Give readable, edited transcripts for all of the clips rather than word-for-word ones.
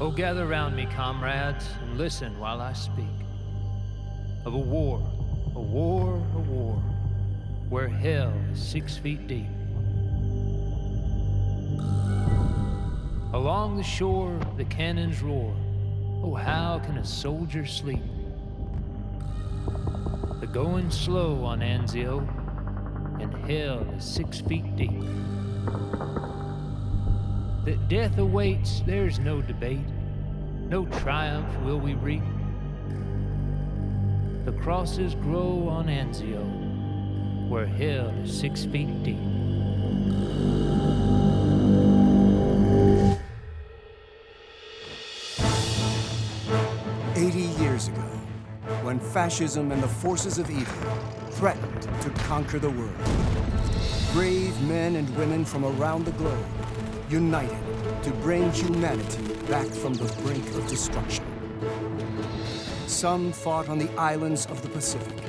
Oh, gather round me, comrades, and listen while I speak of a war, where hell is 6 feet deep. Along the shore, the cannons roar. Oh, how can a soldier sleep? The going's slow on Anzio, and hell is 6 feet deep. That death awaits, there's no debate. No triumph will we reap. The crosses grow on Anzio, where hell is 6 feet deep. Years ago, when fascism and the forces of evil threatened to conquer the world, brave men and women from around the globe united to bring humanity back from the brink of destruction. Some fought on the islands of the Pacific.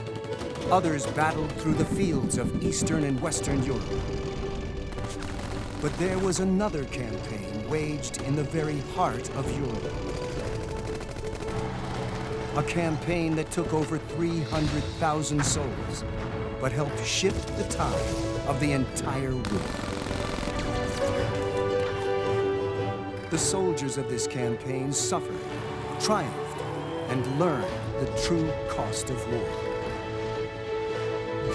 Others battled through the fields of Eastern and Western Europe. But there was another campaign waged in the very heart of Europe. A campaign that took over 300,000 souls, but helped shift the tide of the entire world. The soldiers of this campaign suffered, triumphed, and learned the true cost of war.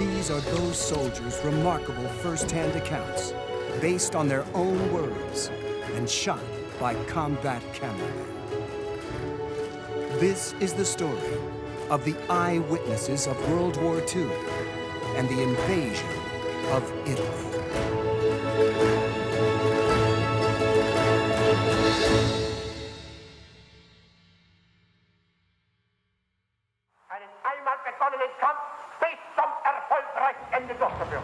These are those soldiers' remarkable first-hand accounts, based on their own words and shot by combat cameramen. This is the story of the eyewitnesses of World War II and the invasion of Italy. Einen einmal begonnenen Kampf bis zum erfolgreichen Ende durchzuführen.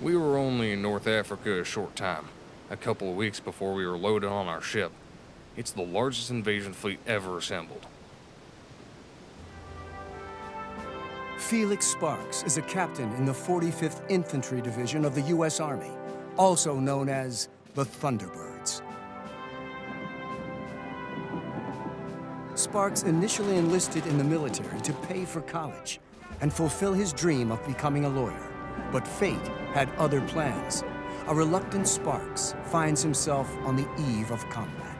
We were only in North Africa a short time, a couple of weeks before we were loaded on our ship. It's the largest invasion fleet ever assembled. Felix Sparks is a captain in the 45th Infantry Division of the U.S. Army, also known as the Thunderbirds. Sparks initially enlisted in the military to pay for college and fulfill his dream of becoming a lawyer. But fate had other plans. A reluctant Sparks finds himself on the eve of combat.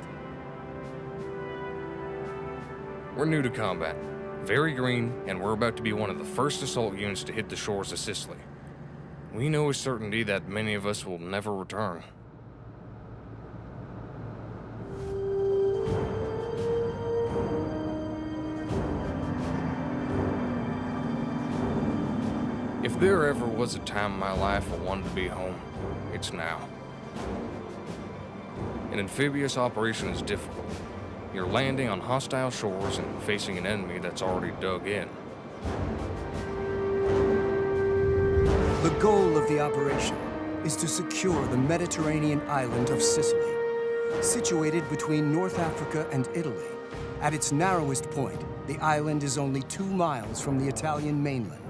We're new to combat, very green, and we're about to be one of the first assault units to hit the shores of Sicily. We know with certainty that many of us will never return. If there ever was a time in my life I wanted to be home, it's now. An amphibious operation is difficult, you're landing on hostile shores and facing an enemy that's already dug in. The goal of the operation is to secure the Mediterranean island of Sicily. Situated between North Africa and Italy, at its narrowest point, the island is only 2 miles from the Italian mainland,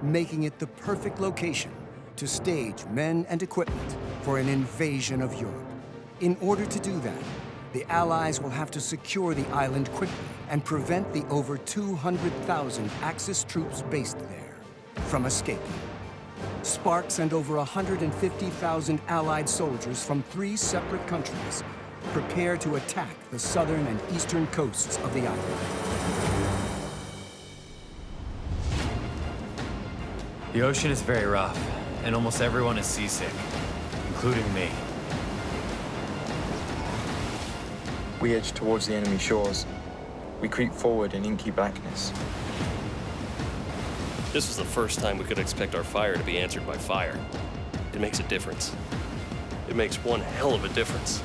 making it the perfect location to stage men and equipment for an invasion of Europe. In order to do that, the Allies will have to secure the island quickly and prevent the over 200,000 Axis troops based there from escaping. Sparks and over 150,000 Allied soldiers from 3 separate countries prepare to attack the southern and eastern coasts of the island. The ocean is very rough, and almost everyone is seasick, including me. We edge towards the enemy shores. We creep forward in inky blackness. This was the first time we could expect our fire to be answered by fire. It makes a difference. It makes one hell of a difference.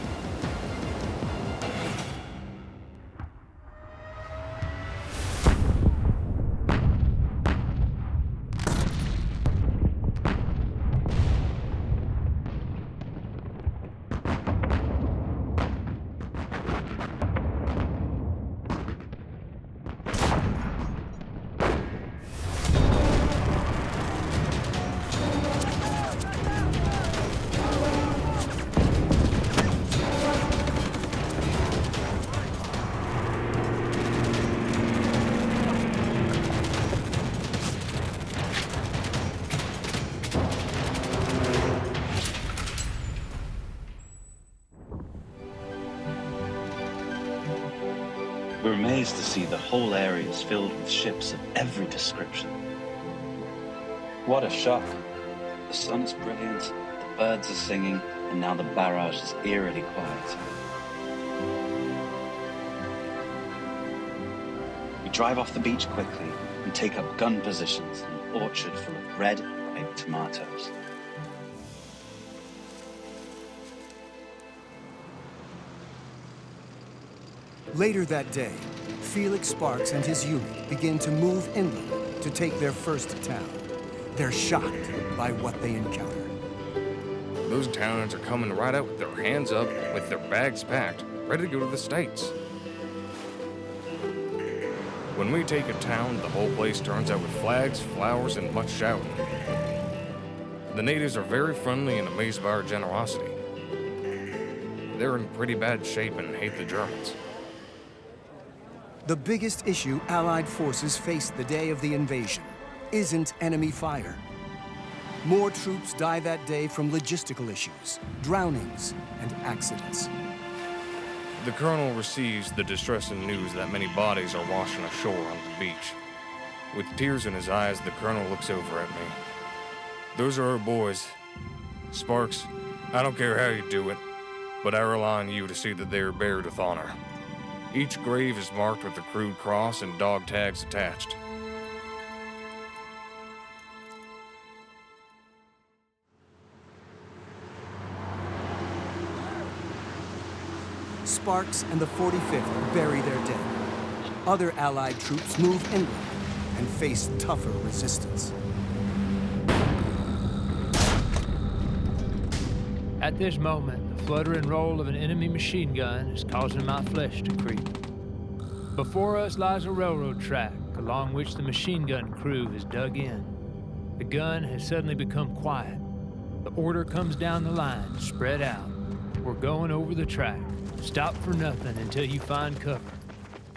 We're amazed to see the whole area is filled with ships of every description. What a shock. The sun is brilliant, the birds are singing, and now the barrage is eerily quiet. We drive off the beach quickly and take up gun positions in an orchard full of red, ripe tomatoes. Later that day, Felix Sparks and his unit begin to move inland to take their first town. They're shocked by what they encounter. Those Italians are coming right out with their hands up, with their bags packed, ready to go to the States. When we take a town, the whole place turns out with flags, flowers, and much shouting. The natives are very friendly and amazed by our generosity. They're in pretty bad shape and hate the Germans. The biggest issue Allied forces faced the day of the invasion isn't enemy fire. More troops die that day from logistical issues, drownings, and accidents. The colonel receives the distressing news that many bodies are washing ashore on the beach. With tears in his eyes, the colonel looks over at me. Those are our boys. Sparks, I don't care how you do it, but I rely on you to see that they are buried with honor. Each grave is marked with a crude cross and dog tags attached. Sparks and the 45th bury their dead. Other Allied troops move inland and face tougher resistance. At this moment, the flutter and roll of an enemy machine gun is causing my flesh to creep. Before us lies a railroad track along which the machine gun crew has dug in. The gun has suddenly become quiet. The order comes down the line, spread out. We're going over the track. Stop for nothing until you find cover.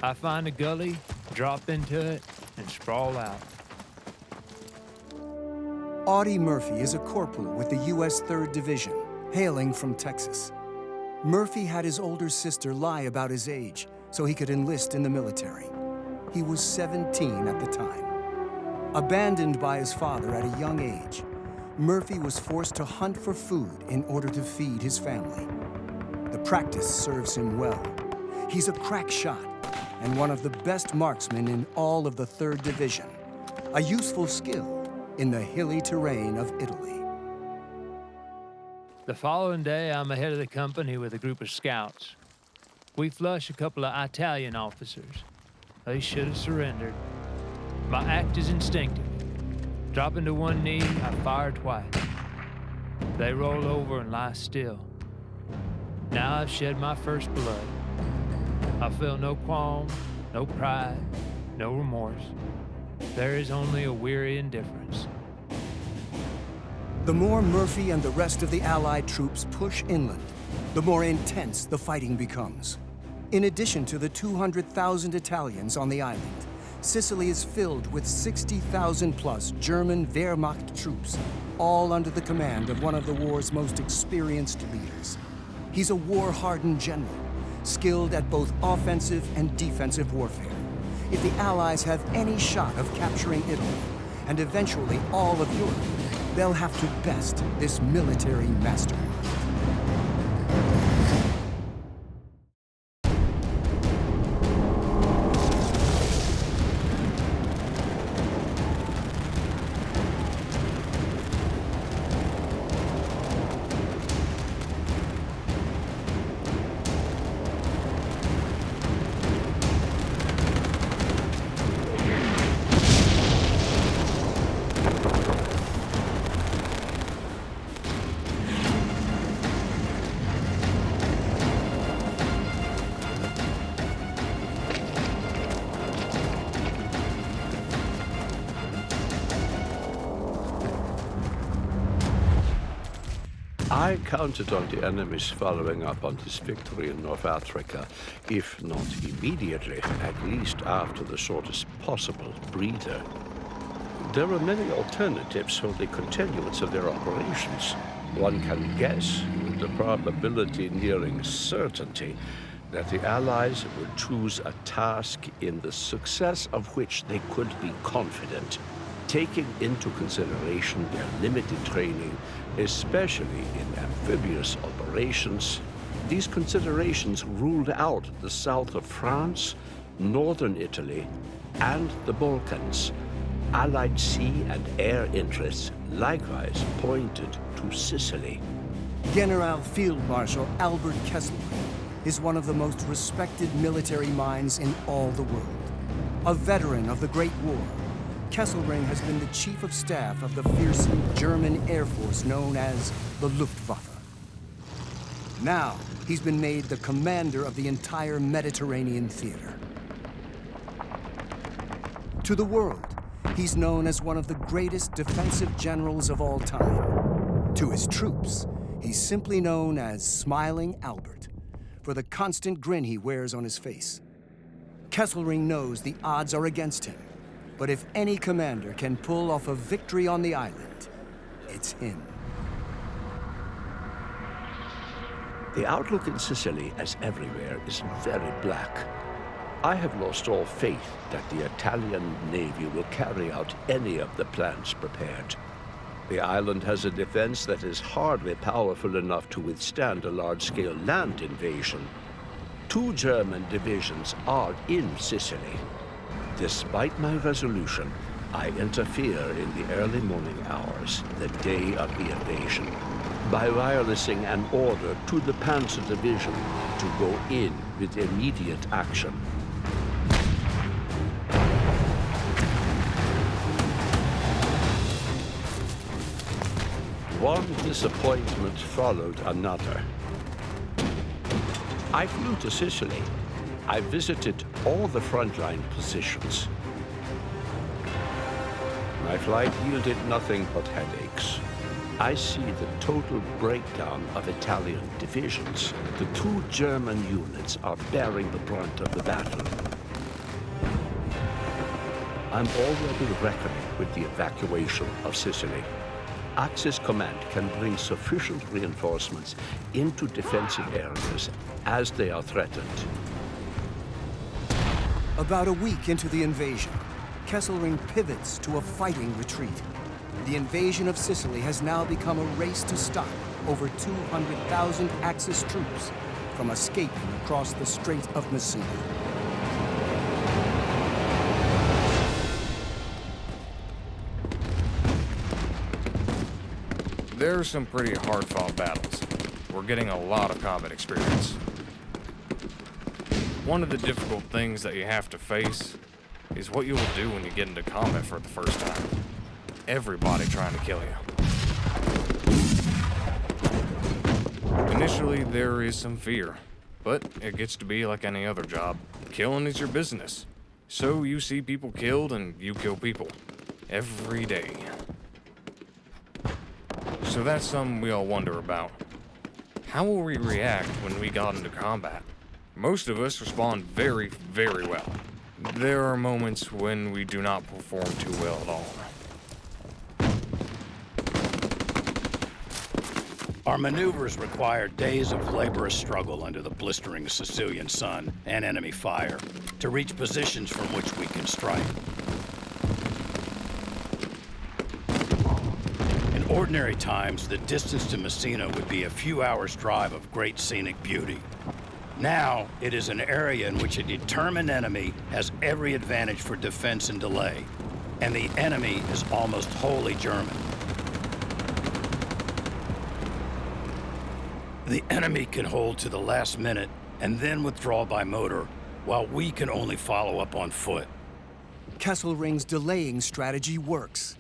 I find a gully, drop into it, and sprawl out. Audie Murphy is a corporal with the U.S. 3rd Division, hailing from Texas. Murphy had his older sister lie about his age so he could enlist in the military. He was 17 at the time. Abandoned by his father at a young age, Murphy was forced to hunt for food in order to feed his family. The practice serves him well. He's a crack shot and one of the best marksmen in all of the 3rd Division, a useful skill in the hilly terrain of Italy. The following day, I'm ahead of the company with a group of scouts. We flush a couple of Italian officers. They should have surrendered. My act is instinctive. Dropping to one knee, I fire twice. They roll over and lie still. Now I've shed my first blood. I feel no qualm, no pride, no remorse. There is only a weary indifference. The more Murphy and the rest of the Allied troops push inland, the more intense the fighting becomes. In addition to the 200,000 Italians on the island, Sicily is filled with 60,000-plus German Wehrmacht troops, all under the command of one of the war's most experienced leaders. He's a war-hardened general, skilled at both offensive and defensive warfare. If the Allies have any shot of capturing Italy, and eventually all of Europe, they'll have to best this military mastermind. I counted on the enemies following up on this victory in North Africa, if not immediately, at least after the shortest possible breather. There were many alternatives for the continuance of their operations. One can guess, with the probability nearing certainty, that the Allies would choose a task in the success of which they could be confident, taking into consideration their limited training, especially in amphibious operations. These considerations ruled out the south of France, northern Italy, and the Balkans. Allied sea and air interests likewise pointed to Sicily. General Field Marshal Albert Kesselring is one of the most respected military minds in all the world. A veteran of the Great War, Kesselring has been the chief of staff of the fearsome German Air Force known as the Luftwaffe. Now, he's been made the commander of the entire Mediterranean theater. To the world, he's known as one of the greatest defensive generals of all time. To his troops, he's simply known as Smiling Albert, for the constant grin he wears on his face. Kesselring knows the odds are against him, but if any commander can pull off a victory on the island, it's him. The outlook in Sicily, as everywhere, is very black. I have lost all faith that the Italian Navy will carry out any of the plans prepared. The island has a defense that is hardly powerful enough to withstand a large-scale land invasion. 2 German divisions are in Sicily. Despite my resolution, I interfere in the early morning hours, the day of the invasion, by wirelessing an order to the Panzer Division to go in with immediate action. One disappointment followed another. I flew to Sicily. I visited all the frontline positions. My flight yielded nothing but headaches. I see the total breakdown of Italian divisions. The 2 German units are bearing the brunt of the battle. I'm already reckoning with the evacuation of Sicily. Axis Command can bring sufficient reinforcements into defensive areas as they are threatened. About a week into the invasion, Kesselring pivots to a fighting retreat. The invasion of Sicily has now become a race to stop over 200,000 Axis troops from escaping across the Strait of Messina. There are some pretty hard-fought battles. We're getting a lot of combat experience. One of the difficult things that you have to face is what you'll do when you get into combat for the first time. Everybody trying to kill you. Initially, there is some fear, but it gets to be like any other job. Killing is your business. So you see people killed and you kill people. Every day. So that's something we all wonder about. How will we react when we got into combat? Most of us respond very, very well. There are moments when we do not perform too well at all. Our maneuvers require days of laborious struggle under the blistering Sicilian sun and enemy fire to reach positions from which we can strike. In ordinary times, the distance to Messina would be a few hours' drive of great scenic beauty. Now, it is an area in which a determined enemy has every advantage for defense and delay, and the enemy is almost wholly German. The enemy can hold to the last minute and then withdraw by motor, while we can only follow up on foot. Kesselring's delaying strategy works.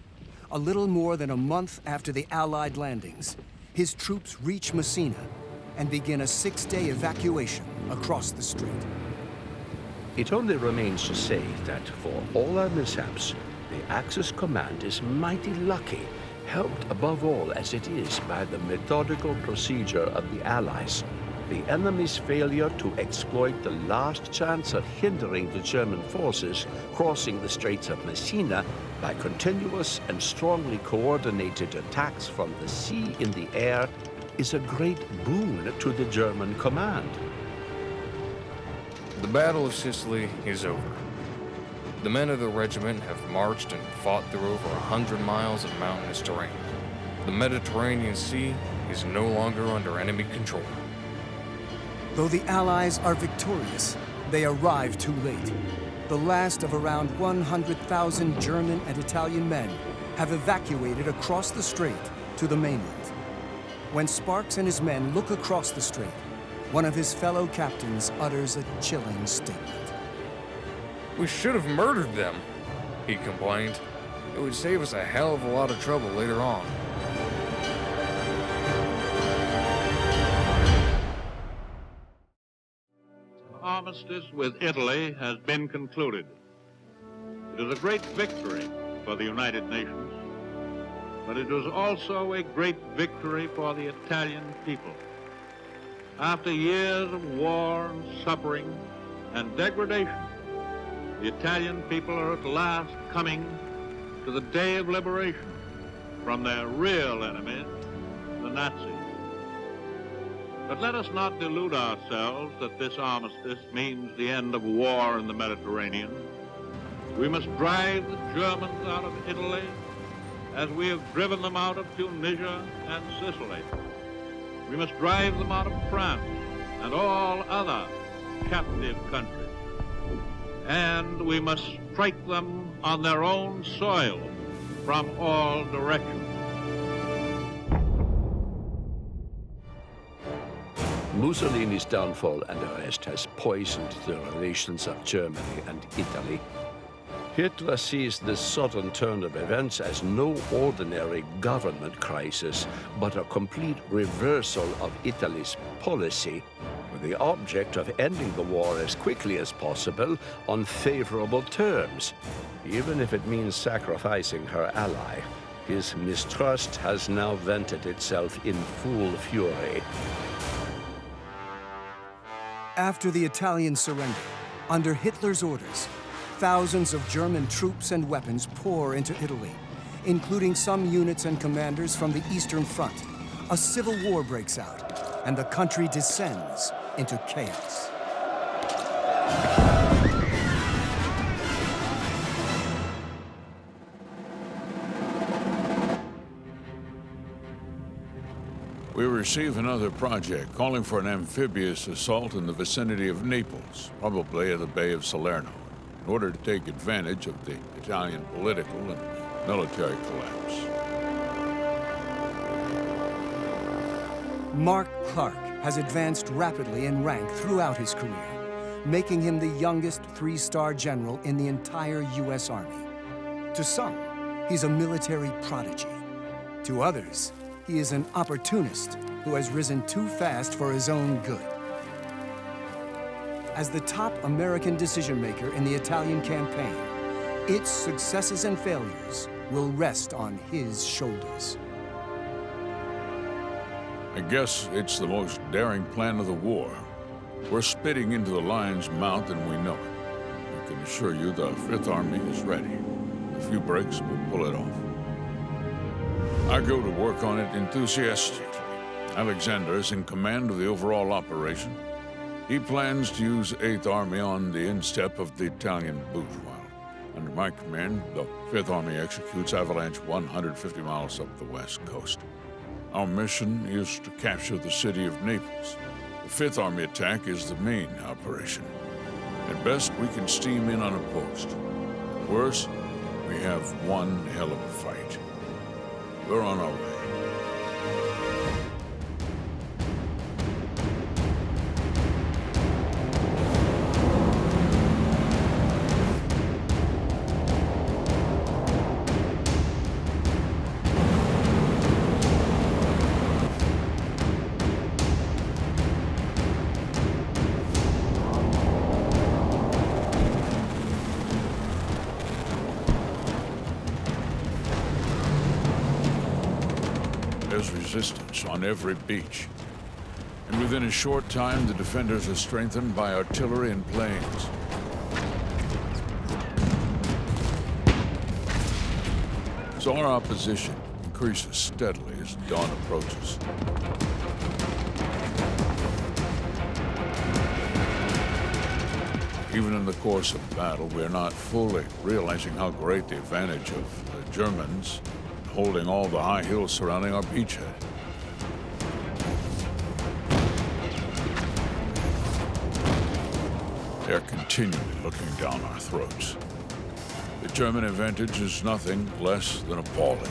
A little more than a month after the Allied landings, his troops reach Messina and begin a 6-day evacuation across the strait. It only remains to say that for all our mishaps, the Axis command is mighty lucky, helped above all as it is by the methodical procedure of the Allies. The enemy's failure to exploit the last chance of hindering the German forces crossing the Straits of Messina by continuous and strongly coordinated attacks from the sea in the air is a great boon to the German command. The Battle of Sicily is over. The men of the regiment have marched and fought through over 100 miles of mountainous terrain. The Mediterranean Sea is no longer under enemy control. Though the Allies are victorious, they arrive too late. The last of around 100,000 German and Italian men have evacuated across the strait to the mainland. When Sparks and his men look across the strait, one of his fellow captains utters a chilling statement. We should have murdered them, he complained. It would save us a hell of a lot of trouble later on. Armistice with Italy has been concluded. It is a great victory for the United Nations, but it was also a great victory for the Italian people. After years of war and suffering and degradation, the Italian people are at last coming to the day of liberation from their real enemies, the Nazis. But let us not delude ourselves that this armistice means the end of war in the Mediterranean. We must drive the Germans out of Italy as we have driven them out of Tunisia and Sicily. We must drive them out of France and all other captive countries. And we must strike them on their own soil from all directions. Mussolini's downfall and arrest has poisoned the relations of Germany and Italy. Hitler sees this sudden turn of events as no ordinary government crisis, but a complete reversal of Italy's policy, with the object of ending the war as quickly as possible on favorable terms, even if it means sacrificing her ally. His mistrust has now vented itself in full fury. After the Italian surrender, under Hitler's orders, thousands of German troops and weapons pour into Italy, including some units and commanders from the Eastern Front. A civil war breaks out, and the country descends into chaos. We receive another project calling for an amphibious assault in the vicinity of Naples, probably at the Bay of Salerno, in order to take advantage of the Italian political and military collapse. Mark Clark has advanced rapidly in rank throughout his career. making him the youngest three-star general in the entire U.S. Army. To some, he's a military prodigy. To others, he is an opportunist who has risen too fast for his own good. As the top American decision-maker in the Italian campaign, its successes and failures will rest on his shoulders. I guess it's the most daring plan of the war. We're spitting into the lion's mouth and we know it. I can assure you the Fifth Army is ready. A few breaks will pull it off. I go to work on it enthusiastically. Alexander is in command of the overall operation. He plans to use 8th Army on the instep of the Italian bourgeois. Under my command, the 5th Army executes Avalanche 150 miles up the west coast. Our mission is to capture the city of Naples. The 5th Army attack is the main operation. At best, we can steam in unopposed. At worst, we have one hell of a fight. We're on our way. There's resistance on every beach. And within a short time, the defenders are strengthened by artillery and planes. So our opposition increases steadily as dawn approaches. Even in the course of battle, we're not fully realizing how great the advantage of the Germans holding all the high hills surrounding our beachhead. They're continually looking down our throats. The German advantage is nothing less than appalling.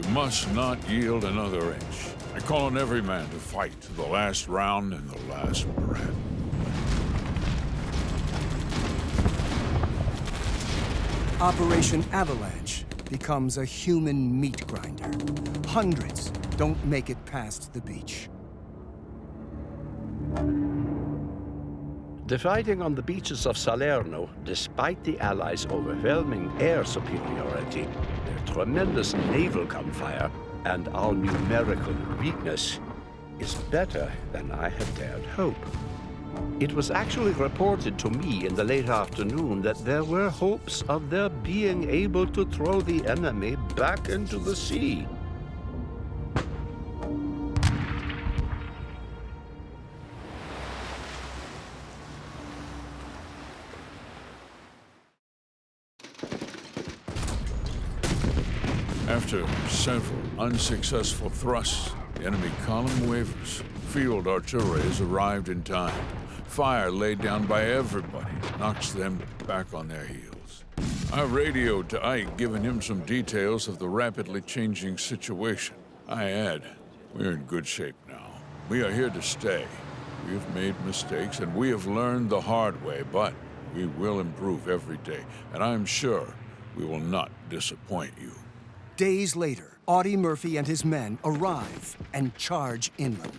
We must not yield another inch. I call on every man to fight to the last round and the last breath. Operation Avalanche becomes a human meat grinder. Hundreds don't make it past the beach. The fighting on the beaches of Salerno, despite the Allies' overwhelming air superiority, their tremendous naval gunfire, and our numerical weakness, is better than I had dared hope. It was actually reported to me in the late afternoon that there were hopes of their being able to throw the enemy back into the sea. After several unsuccessful thrusts, the enemy column wavers. Field artillery has arrived in time. Fire laid down by everybody knocks them back on their heels. I radioed to Ike, giving him some details of the rapidly changing situation. I add, we're in good shape now. We are here to stay. We have made mistakes and we have learned the hard way, but we will improve every day, and I'm sure we will not disappoint you. Days later, Audie Murphy and his men arrive and charge inland.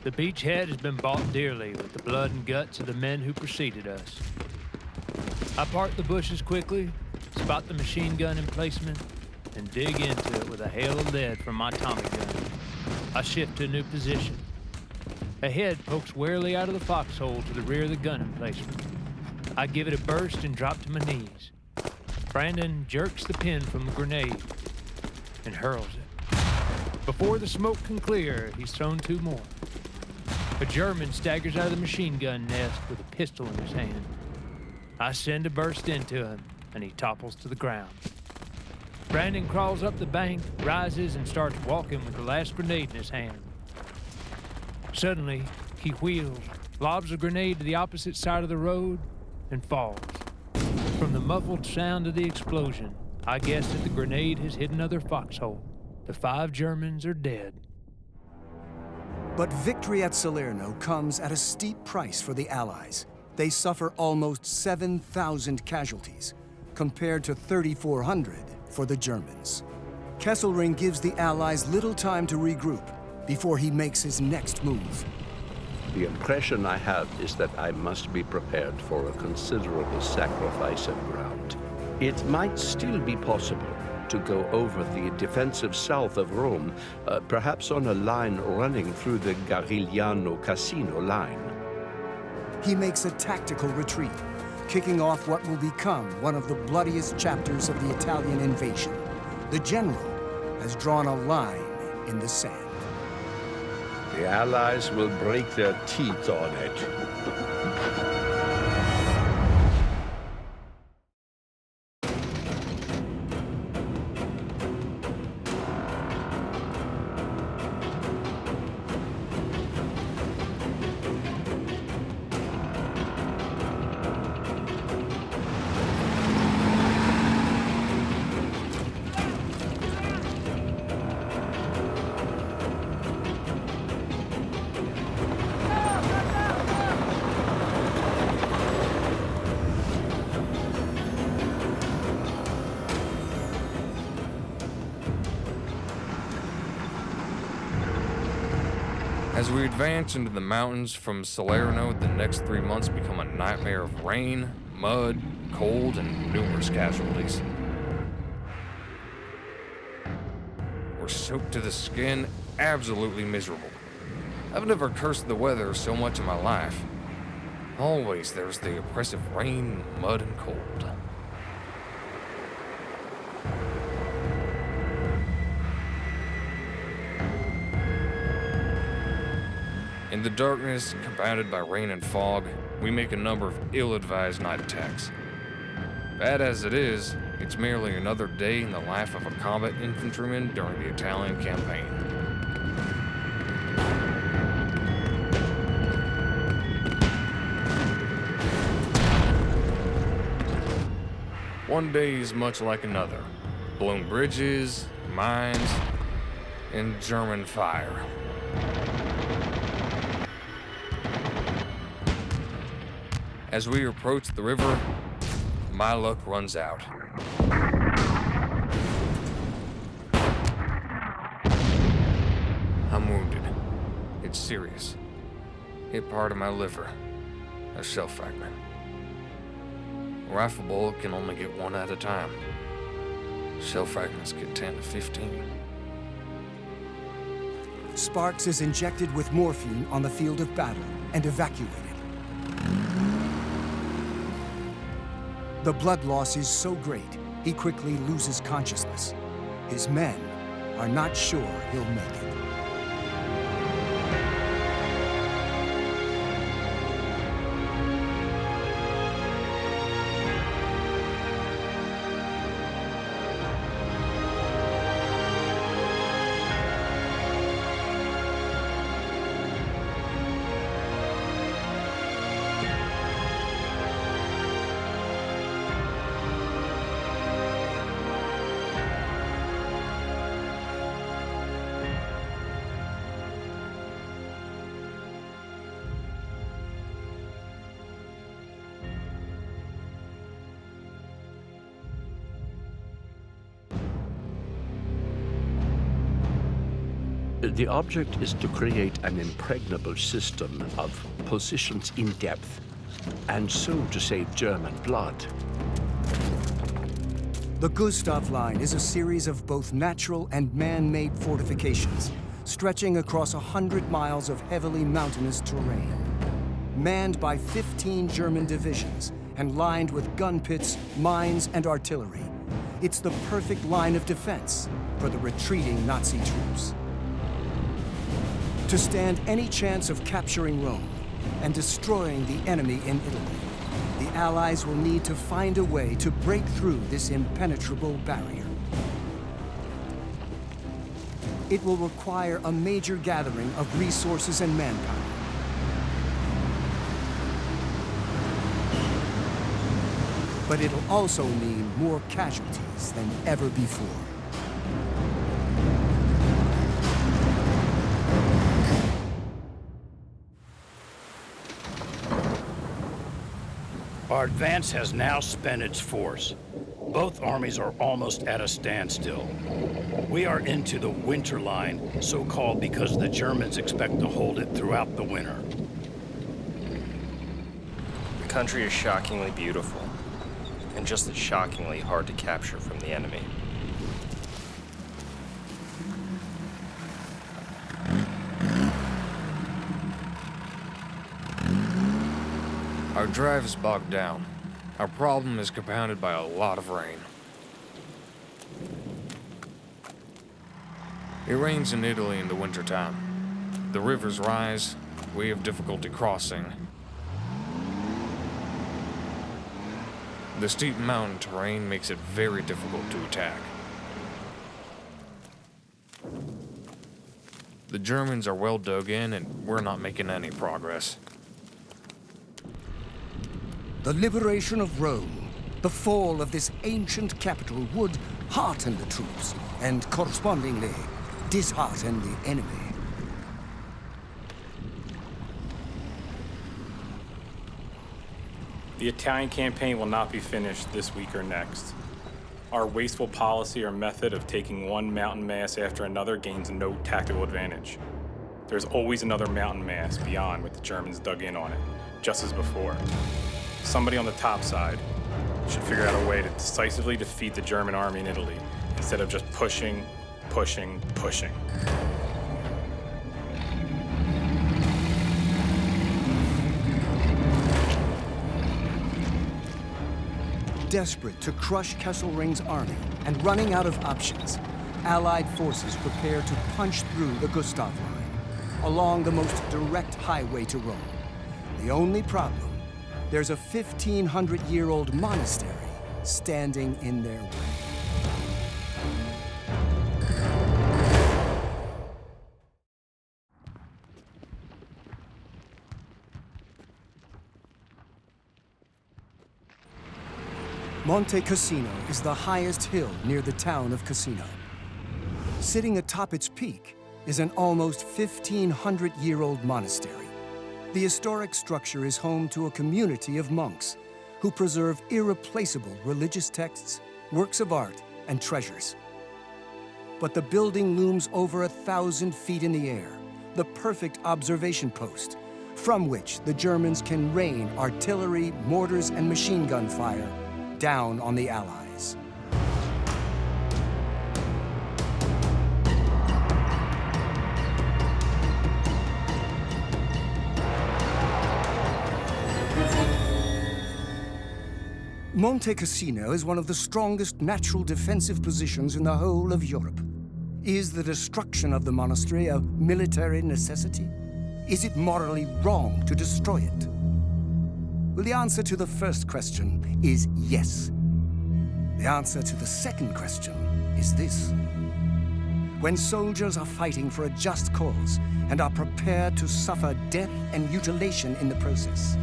The beachhead has been bought dearly with the blood and guts of the men who preceded us. I part the bushes quickly, spot the machine gun emplacement, and dig into it with a hail of lead from my Tommy gun. I shift to a new position. A head pokes warily out of the foxhole to the rear of the gun emplacement. I give it a burst and drop to my knees. Brandon jerks the pin from the grenade and hurls it. Before the smoke can clear, he's thrown two more. A German staggers out of the machine gun nest with a pistol in his hand. I send a burst into him, and he topples to the ground. Brandon crawls up the bank, rises, and starts walking with the last grenade in his hand. Suddenly, he wheels, lobs a grenade to the opposite side of the road, and falls. From the muffled sound of the explosion, I guess that the grenade has hit another foxhole. The 5 Germans are dead. But victory at Salerno comes at a steep price for the Allies. They suffer almost 7,000 casualties, compared to 3,400 for the Germans. Kesselring gives the Allies little time to regroup before he makes his next move. The impression I have is that I must be prepared for a considerable sacrifice of ground. It might still be possible to go over the defensive south of Rome, perhaps on a line running through the Monte Cassino line. He makes a tactical retreat, kicking off what will become one of the bloodiest chapters of the Italian invasion. The general has drawn a line in the sand. The Allies will break their teeth on it. As we advance into the mountains from Salerno, the next 3 months become a nightmare of rain, mud, cold, and numerous casualties. We're soaked to the skin, absolutely miserable. I've never cursed the weather so much in my life. Always there's the oppressive rain, mud, and cold. In the darkness, compounded by rain and fog, we make a number of ill-advised night attacks. Bad as it is, it's merely another day in the life of a combat infantryman during the Italian campaign. One day is much like another. Blown bridges, mines, and German fire. As we approach the river, my luck runs out. I'm wounded. It's serious. Hit part of my liver. A shell fragment. A rifle bullet can only get one at a time. Shell fragments get 10 to 15. Sparks is injected with morphine on the field of battle and evacuated. The blood loss is so great, he quickly loses consciousness. His men are not sure he'll make it. The object is to create an impregnable system of positions in depth, and so to save German blood. The Gustav Line is a series of both natural and man-made fortifications, stretching across 100 miles of heavily mountainous terrain. Manned by 15 German divisions and lined with gun pits, mines, and artillery, it's the perfect line of defense for the retreating Nazi troops. To stand any chance of capturing Rome and destroying the enemy in Italy, the Allies will need to find a way to break through this impenetrable barrier. It will require a major gathering of resources and manpower. But it'll also mean more casualties than ever before. Our advance has now spent its force. Both armies are almost at a standstill. We are into the winter line, so-called because the Germans expect to hold it throughout the winter. The country is shockingly beautiful, and just as shockingly hard to capture from the enemy. Our drive is bogged down. Our problem is compounded by a lot of rain. It rains in Italy in the wintertime. The rivers rise, we have difficulty crossing. The steep mountain terrain makes it very difficult to attack. The Germans are well dug in and we're not making any progress. The liberation of Rome, the fall of this ancient capital would hearten the troops and correspondingly dishearten the enemy. The Italian campaign will not be finished this week or next. Our wasteful policy or method of taking one mountain mass after another gains no tactical advantage. There's always another mountain mass beyond with the Germans dug in on it, just as before. Somebody on the top side should figure out a way to decisively defeat the German army in Italy instead of just pushing, pushing, pushing. Desperate to crush Kesselring's army and running out of options, Allied forces prepare to punch through the Gustav Line along the most direct highway to Rome. The only problem, there's a 1,500-year-old monastery standing in their way. Monte Cassino is the highest hill near the town of Cassino. Sitting atop its peak is an almost 1,500-year-old monastery. The historic structure is home to a community of monks who preserve irreplaceable religious texts, works of art, and treasures. But the building looms over 1,000 feet in the air, the perfect observation post, from which the Germans can rain artillery, mortars, and machine gun fire down on the Allies. Monte Cassino is one of the strongest natural defensive positions in the whole of Europe. Is the destruction of the monastery a military necessity? Is it morally wrong to destroy it? Well, the answer to the first question is yes. The answer to the second question is this. When soldiers are fighting for a just cause and are prepared to suffer death and mutilation in the process,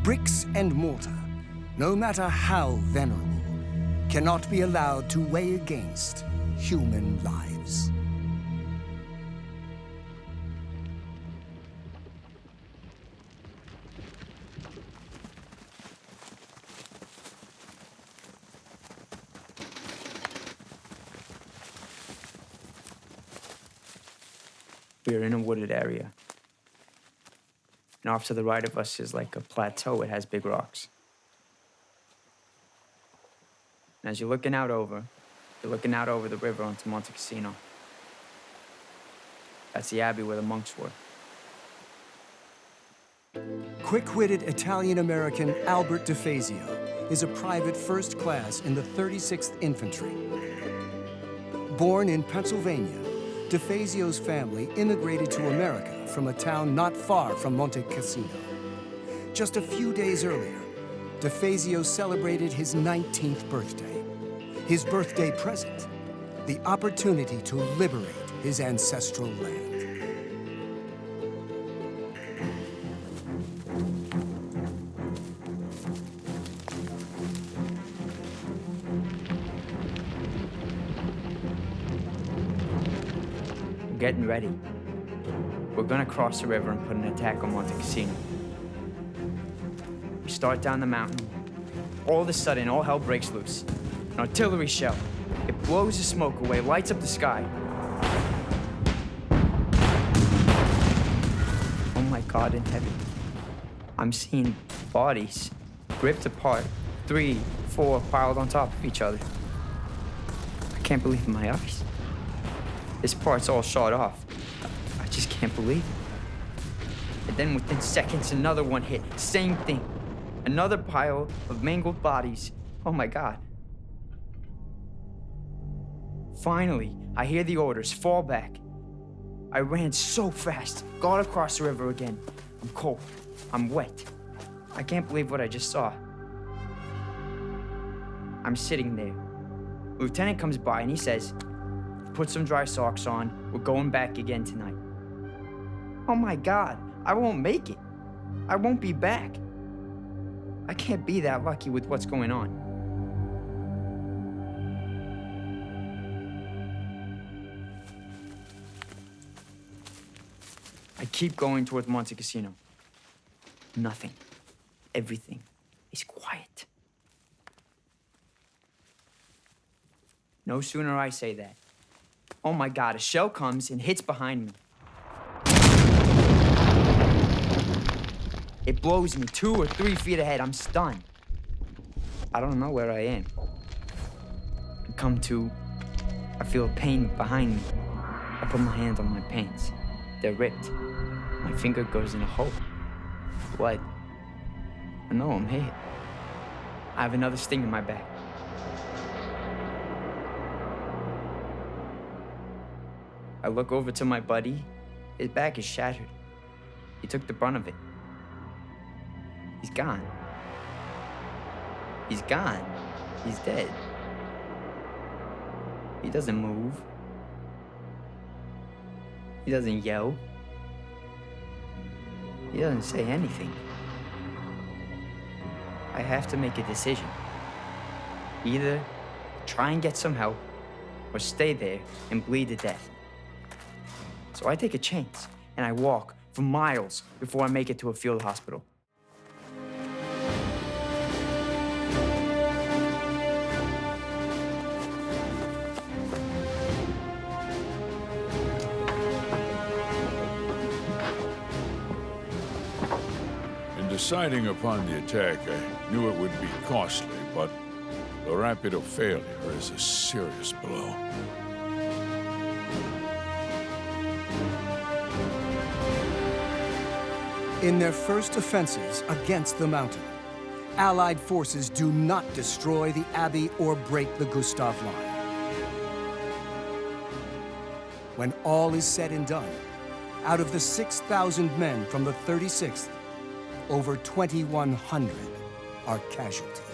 bricks and mortar, no matter how venerable, cannot be allowed to weigh against human lives. We're in a wooded area. And off to the right of us is like a plateau. It has big rocks. And as you're looking out over the river onto Monte Cassino. That's the abbey where the monks were. Quick-witted Italian-American Albert DeFazio is a private first class in the 36th Infantry. Born in Pennsylvania, DeFazio's family immigrated to America from a town not far from Monte Cassino. Just a few days earlier, DeFazio celebrated his 19th birthday. His birthday present, the opportunity to liberate his ancestral land. We're getting ready. We're gonna cross the river and put an attack on Monte Cassino. We start down the mountain. All of a sudden, all hell breaks loose. An artillery shell. It blows the smoke away, lights up the sky. Oh my God in heaven. I'm seeing bodies ripped apart, 3, 4 piled on top of each other. I can't believe my eyes. This part's all shot off. I just can't believe it. And then within seconds, another one hit. Same thing. Another pile of mangled bodies. Oh my God. Finally, I hear the orders, fall back. I ran so fast, got across the river again. I'm cold, I'm wet. I can't believe what I just saw. I'm sitting there. The lieutenant comes by and he says, put some dry socks on, we're going back again tonight. Oh my God, I won't make it. I won't be back. I can't be that lucky with what's going on. I keep going towards Monte Cassino. Nothing. Everything is quiet. No sooner I say that, oh my God, a shell comes and hits behind me. It blows me 2 or 3 feet ahead. I'm stunned. I don't know where I am. I come to, I feel pain behind me. I put my hand on my pants. They're ripped. My finger goes in a hole. Blood. I know I'm hit. I have another sting in my back. I look over to my buddy. His back is shattered. He took the brunt of it. He's gone. He's gone. He's dead. He doesn't move. He doesn't yell. He doesn't say anything. I have to make a decision. Either try and get some help, or stay there and bleed to death. So I take a chance, and I walk for miles before I make it to a field hospital. Deciding upon the attack, I knew it would be costly, but the Rapido failure is a serious blow. In their first offenses against the mountain, Allied forces do not destroy the Abbey or break the Gustav Line. When all is said and done, out of the 6,000 men from the 36th, over 2,100 are casualties.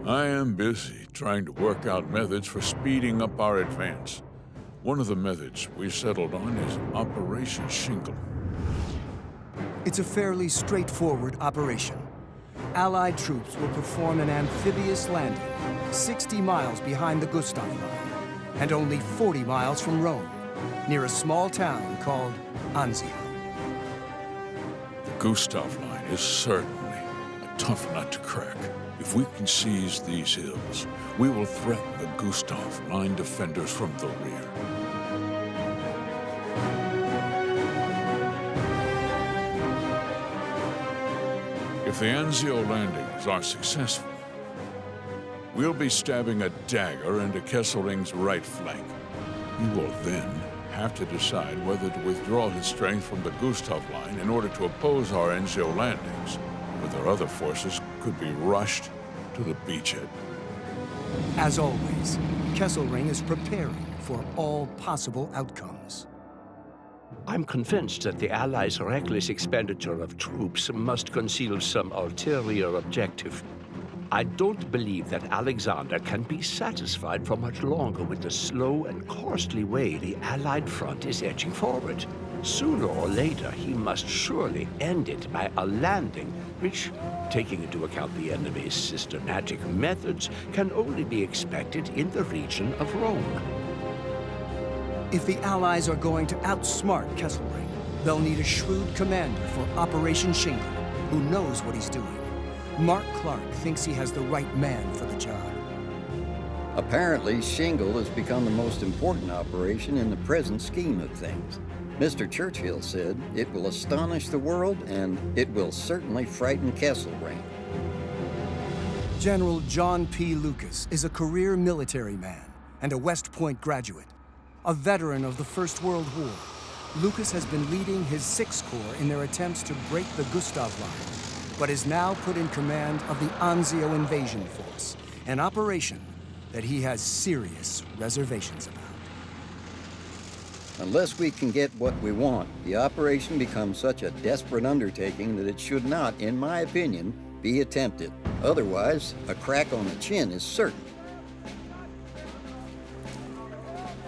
I am busy trying to work out methods for speeding up our advance. One of the methods we've settled on is Operation Shingle. It's a fairly straightforward operation. Allied troops will perform an amphibious landing 60 miles behind the Gustav Line and only 40 miles from Rome, near a small town called Anzio. The Gustav Line is certainly a tough nut to crack. If we can seize these hills, we will threaten the Gustav Line defenders from the rear. If the Anzio landings are successful, we'll be stabbing a dagger into Kesselring's right flank. He will then have to decide whether to withdraw his strength from the Gustav Line in order to oppose our Anzio landings, whether other forces could be rushed to to the beachhead. As always, Kesselring is preparing for all possible outcomes. I'm convinced that the Allies' reckless expenditure of troops must conceal some ulterior objective. I don't believe that Alexander can be satisfied for much longer with the slow and costly way the Allied front is edging forward. Sooner or later, he must surely end it by a landing, which, taking into account the enemy's systematic methods, can only be expected in the region of Rome. If the Allies are going to outsmart Kesselring, they'll need a shrewd commander for Operation Shingle, who knows what he's doing. Mark Clark thinks he has the right man for the job. Apparently, Shingle has become the most important operation in the present scheme of things. Mr. Churchill said it will astonish the world, and it will certainly frighten Kesselring. General John P. Lucas is a career military man and a West Point graduate. A veteran of the First World War, Lucas has been leading his Sixth Corps in their attempts to break the Gustav Line, but is now put in command of the Anzio invasion force, an operation that he has serious reservations about. Unless we can get what we want, the operation becomes such a desperate undertaking that it should not, in my opinion, be attempted. Otherwise, a crack on the chin is certain.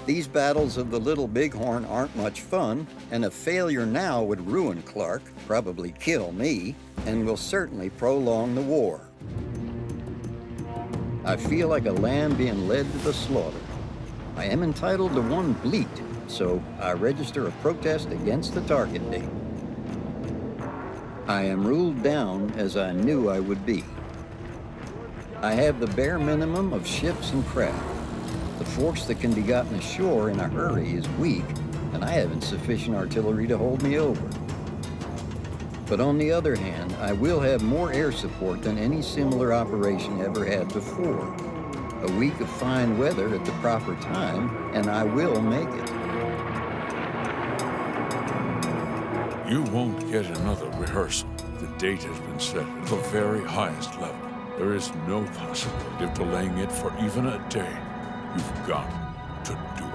These battles of the Little Bighorn aren't much fun, and a failure now would ruin Clark, probably kill me, and will certainly prolong the war. I feel like a lamb being led to the slaughter. I am entitled to one bleat, so I register a protest against the target date. I am ruled down as I knew I would be. I have the bare minimum of ships and craft. The force that can be gotten ashore in a hurry is weak, and I haven't sufficient artillery to hold me over. But on the other hand, I will have more air support than any similar operation ever had before. A week of fine weather at the proper time, and I will make it. You won't get another rehearsal. The date has been set at the very highest level. There is no possibility of delaying it for even a day. You've got to do it.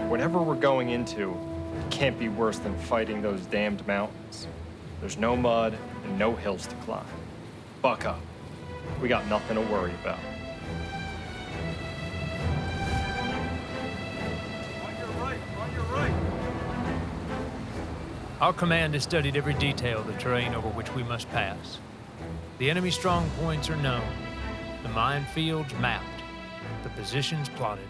Whatever we're going into, it can't be worse than fighting those damned mountains. There's no mud and no hills to climb. Buck up. We got nothing to worry about. On your right. Our command has studied every detail of the terrain over which we must pass. The enemy strong points are known, the minefields mapped, the positions plotted.